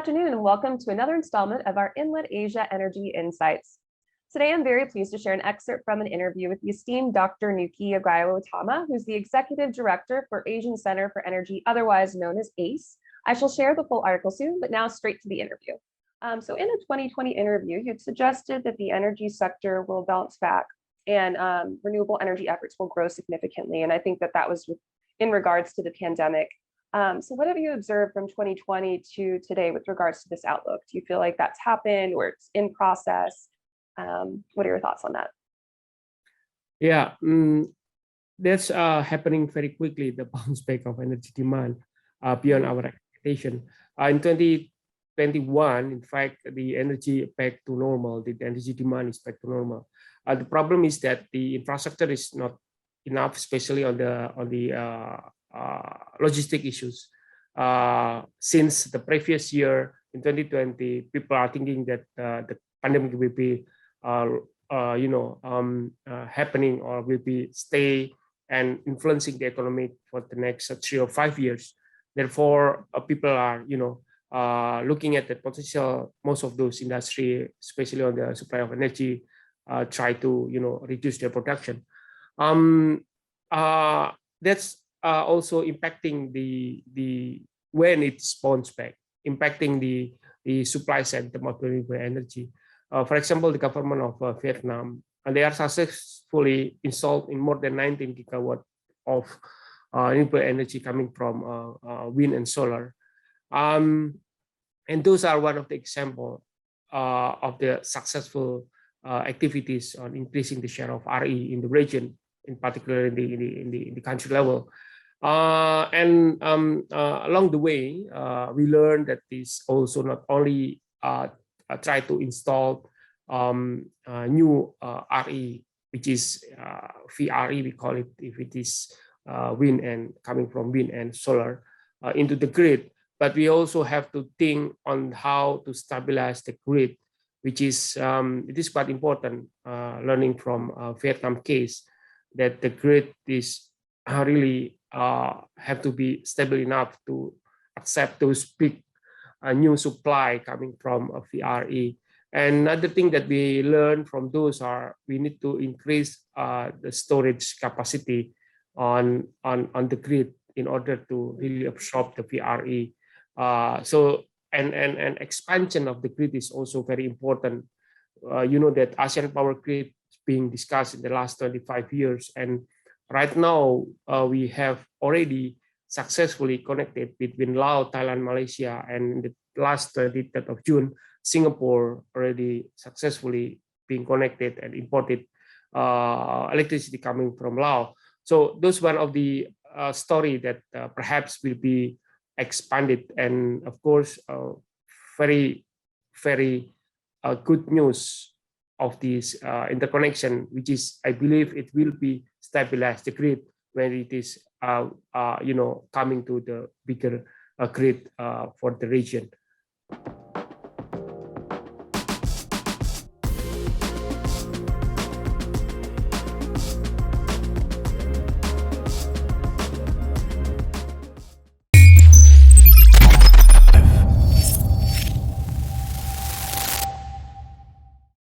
afternoon and welcome to another installment of our Inlet Asia Energy Insights. Today, I'm very pleased to share an excerpt from an interview with the esteemed Dr. Nuki Utama, who's the Executive Director for Asian Center for Energy, otherwise known as ACE. I shall share the full article soon, but now straight to the interview. So in a 2020 interview, you had suggested that the energy sector will bounce back and renewable energy efforts will grow significantly. And I think that that was in regards to the pandemic. So what have you observed from 2020 to today with regards to this outlook? Do you feel like that's happened or it's in process? What are your thoughts on that? Yeah, that's happening very quickly, the bounce back of energy demand beyond our expectation. In 2021, in fact, the energy back to normal, the energy demand is back to normal. The problem is that the infrastructure is not enough, especially on the logistic issues. Since the previous year in 2020, people are thinking that the pandemic will be happening or will be stay and influencing the economy for the next 3 or 5 years. Therefore, people are looking at the potential. Most of those industry, especially on the supply of energy, try to reduce their production. That's also impacting the when it's bounce back, impacting the supply side of renewable energy. For example, the government of Vietnam, and they are successfully installed in more than 19 gigawatt of renewable energy coming from wind and solar. And those are one of the example of the successful activities on increasing the share of RE in the region, in particular in the country level. Along the way, we learned that this also not only try to install new RE, which is VRE, we call it, if it is wind and coming from wind and solar into the grid. But we also have to think on how to stabilize the grid, which is it is quite important. Learning from Vietnam case, that the grid is really have to be stable enough to accept those big new supply coming from VRE. And another thing that we learn from those are we need to increase the storage capacity on the grid in order to really absorb the VRE. So expansion of the grid is also very important. That ASEAN power grid is being discussed in the last 25 years, and right now we have already successfully connected between Laos, Thailand, Malaysia, and the last 23rd of June, Singapore already successfully being connected and imported electricity coming from Laos. So those one of the story that perhaps will be expanded, and of course, very, very good news of this interconnection, which is, I believe, it will be stabilize the grid when it is, coming to the bigger grid for the region.